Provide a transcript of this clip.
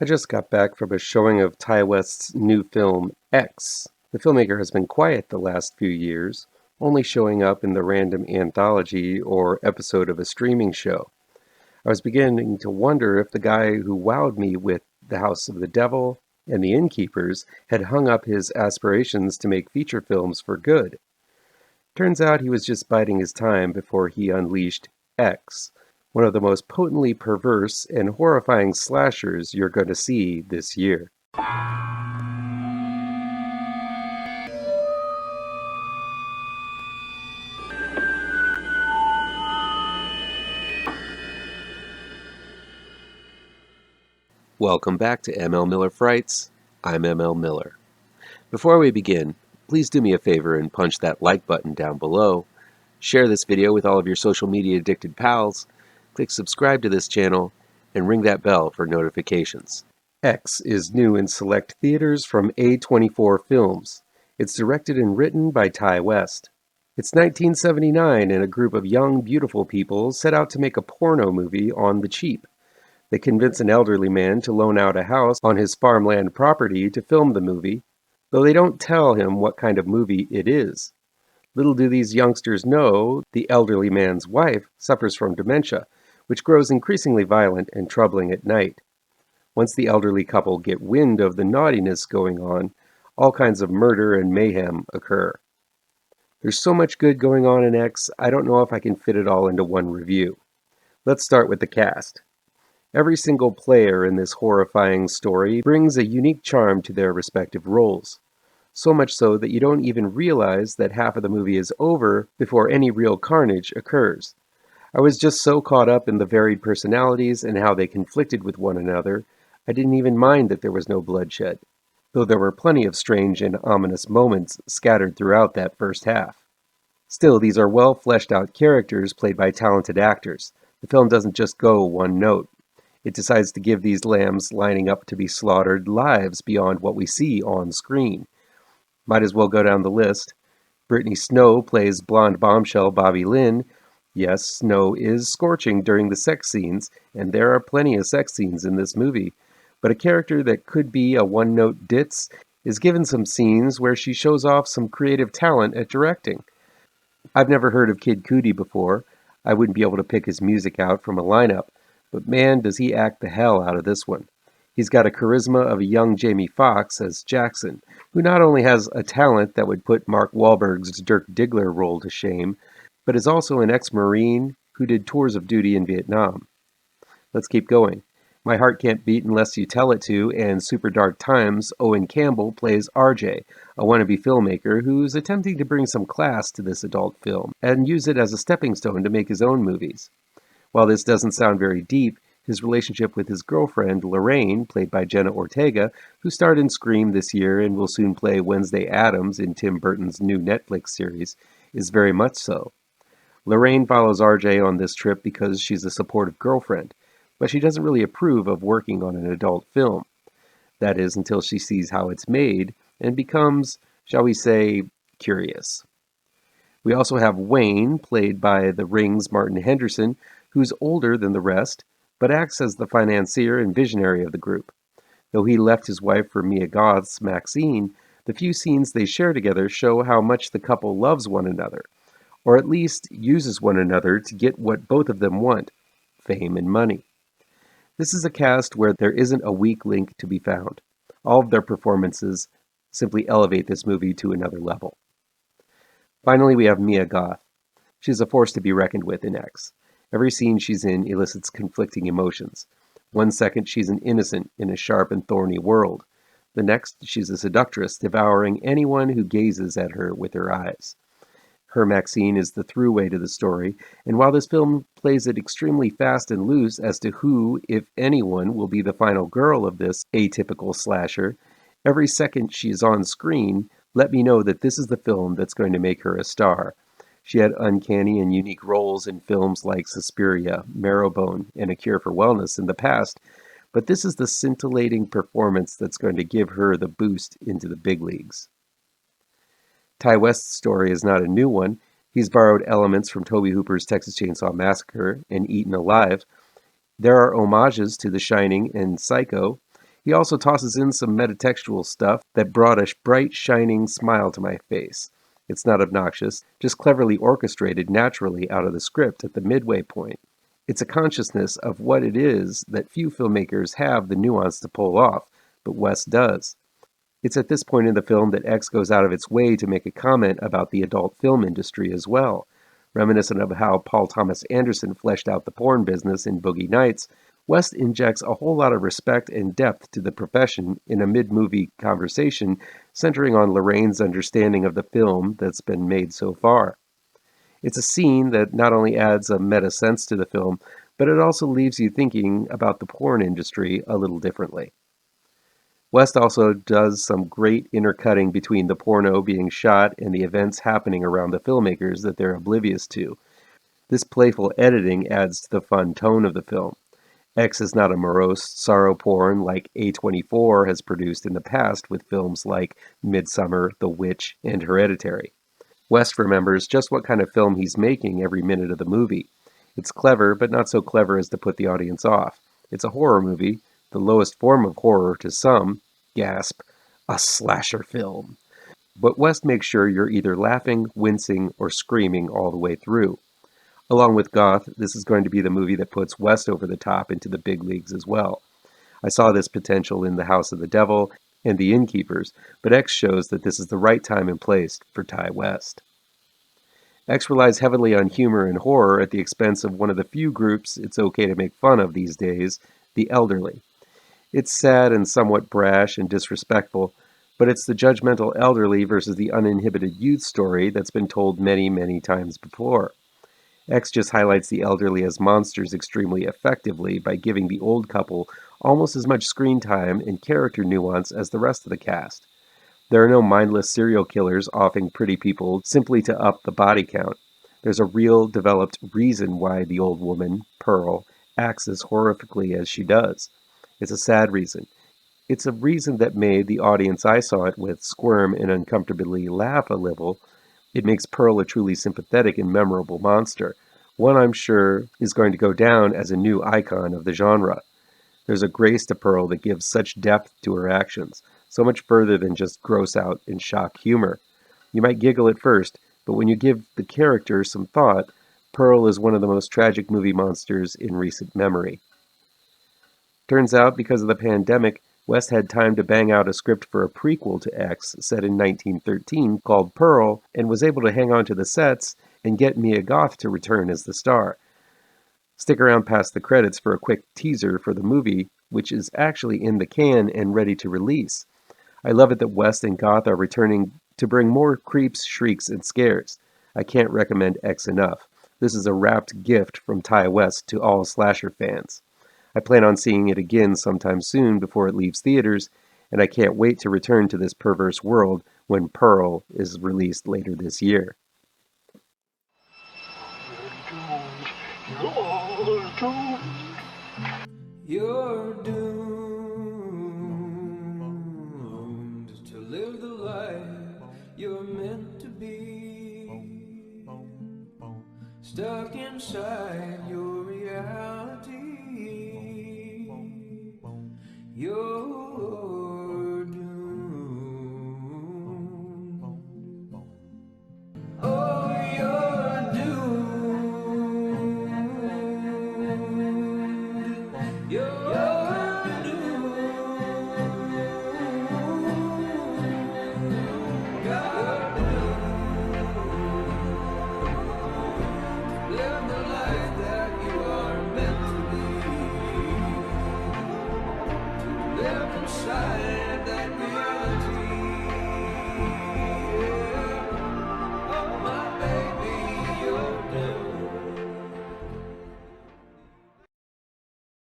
I just got back from a showing of Ty West's new film, X. The filmmaker has been quiet the last few years, only showing up in the random anthology or episode of a streaming show. I was beginning to wonder if the guy who wowed me with The House of the Devil and The Innkeepers had hung up his aspirations to make feature films for good. Turns out he was just biding his time before he unleashed X, one of the most potently perverse and horrifying slashers you're going to see this year. Welcome back to ML Miller Frights. I'm ML Miller. Before we begin, please do me a favor and punch that like button down below. Share this video with all of your social media addicted pals. Click subscribe to this channel and ring that bell for notifications. X is new in select theaters from A24 Films. It's directed and written by Ty West. It's 1979 and a group of young, beautiful people set out to make a porno movie on the cheap. They convince an elderly man to loan out a house on his farmland property to film the movie, though they don't tell him what kind of movie it is. Little do these youngsters know, the elderly man's wife suffers from dementia, which grows increasingly violent and troubling at night. Once the elderly couple get wind of the naughtiness going on, all kinds of murder and mayhem occur. There's so much good going on in X, I don't know if I can fit it all into one review. Let's start with the cast. Every single player in this horrifying story brings a unique charm to their respective roles. So much so that you don't even realize that half of the movie is over before any real carnage occurs. I was just so caught up in the varied personalities and how they conflicted with one another, I didn't even mind that there was no bloodshed, though there were plenty of strange and ominous moments scattered throughout that first half. Still, these are well fleshed out characters played by talented actors. The film doesn't just go one note. It decides to give these lambs lining up to be slaughtered lives beyond what we see on screen. Might as well go down the list. Brittany Snow plays blonde bombshell Bobby Lynn. Yes, Snow is scorching during the sex scenes, and there are plenty of sex scenes in this movie, but a character that could be a one-note ditz is given some scenes where she shows off some creative talent at directing. I've never heard of Kid Cudi before. I wouldn't be able to pick his music out from a lineup, but man, does he act the hell out of this one. He's got a charisma of a young Jamie Foxx as Jackson, who not only has a talent that would put Mark Wahlberg's Dirk Diggler role to shame, but is also an ex-Marine who did tours of duty in Vietnam. Let's keep going. My Heart Can't Beat Unless You Tell It To and Super Dark Times, Owen Campbell plays RJ, a wannabe filmmaker who's attempting to bring some class to this adult film and use it as a stepping stone to make his own movies. While this doesn't sound very deep, his relationship with his girlfriend, Lorraine, played by Jenna Ortega, who starred in Scream this year and will soon play Wednesday Addams in Tim Burton's new Netflix series, is very much so. Lorraine follows RJ on this trip because she's a supportive girlfriend, but she doesn't really approve of working on an adult film. That is, until she sees how it's made and becomes, shall we say, curious. We also have Wayne, played by The Ring's Martin Henderson, who's older than the rest, but acts as the financier and visionary of the group. Though he left his wife for Mia Goth's Maxine, the few scenes they share together show how much the couple loves one another, or at least uses one another to get what both of them want, fame and money. This is a cast where there isn't a weak link to be found. All of their performances simply elevate this movie to another level. Finally, we have Mia Goth. She's a force to be reckoned with in X. Every scene she's in elicits conflicting emotions. One second she's an innocent in a sharp and thorny world. The next she's a seductress devouring anyone who gazes at her with her eyes. Her Maxine is the throughway to the story, and while this film plays it extremely fast and loose as to who, if anyone, will be the final girl of this atypical slasher, every second she is on screen, let me know that this is the film that's going to make her a star. She had uncanny and unique roles in films like Suspiria, Marrowbone, and A Cure for Wellness in the past, but this is the scintillating performance that's going to give her the boost into the big leagues. Ty West's story is not a new one. He's borrowed elements from Tobe Hooper's Texas Chainsaw Massacre and Eaten Alive. There are homages to The Shining and Psycho. He also tosses in some metatextual stuff that brought a bright, shining smile to my face. It's not obnoxious, just cleverly orchestrated naturally out of the script at the midway point. It's a consciousness of what it is that few filmmakers have the nuance to pull off, but West does. It's at this point in the film that X goes out of its way to make a comment about the adult film industry as well. Reminiscent of how Paul Thomas Anderson fleshed out the porn business in Boogie Nights, West injects a whole lot of respect and depth to the profession in a mid-movie conversation centering on Lorraine's understanding of the film that's been made so far. It's a scene that not only adds a meta sense to the film, but it also leaves you thinking about the porn industry a little differently. West also does some great intercutting between the porno being shot and the events happening around the filmmakers that they're oblivious to. This playful editing adds to the fun tone of the film. X is not a morose sorrow porn like A24 has produced in the past with films like Midsummer, The Witch, and Hereditary. West remembers just what kind of film he's making every minute of the movie. It's clever, but not so clever as to put the audience off. It's a horror movie, the lowest form of horror to some. Gasp, a slasher film. But West makes sure you're either laughing, wincing, or screaming all the way through. Along with Goth, this is going to be the movie that puts West over the top into the big leagues as well. I saw this potential in The House of the Devil and The Innkeepers, but X shows that this is the right time and place for Ty West. X relies heavily on humor and horror at the expense of one of the few groups it's okay to make fun of these days, the elderly. It's sad and somewhat brash and disrespectful, but it's the judgmental elderly versus the uninhibited youth story that's been told many, many times before. X just highlights the elderly as monsters extremely effectively by giving the old couple almost as much screen time and character nuance as the rest of the cast. There are no mindless serial killers offing pretty people simply to up the body count. There's a real, developed reason why the old woman, Pearl, acts as horrifically as she does. It's a sad reason. It's a reason that made the audience I saw it with squirm and uncomfortably laugh a little. It makes Pearl a truly sympathetic and memorable monster, one I'm sure is going to go down as a new icon of the genre. There's a grace to Pearl that gives such depth to her actions, so much further than just gross out and shock humor. You might giggle at first, but when you give the character some thought, Pearl is one of the most tragic movie monsters in recent memory. Turns out, because of the pandemic, West had time to bang out a script for a prequel to X set in 1913 called Pearl, and was able to hang on to the sets and get Mia Goth to return as the star. Stick around past the credits for a quick teaser for the movie, which is actually in the can and ready to release. I love it that West and Goth are returning to bring more creeps, shrieks, and scares. I can't recommend X enough. This is a wrapped gift from Ty West to all slasher fans. I plan on seeing it again sometime soon before it leaves theaters, and I can't wait to return to this perverse world when Pearl is released later this year. You're doomed to live the life you're meant to be, stuck inside your reality. You're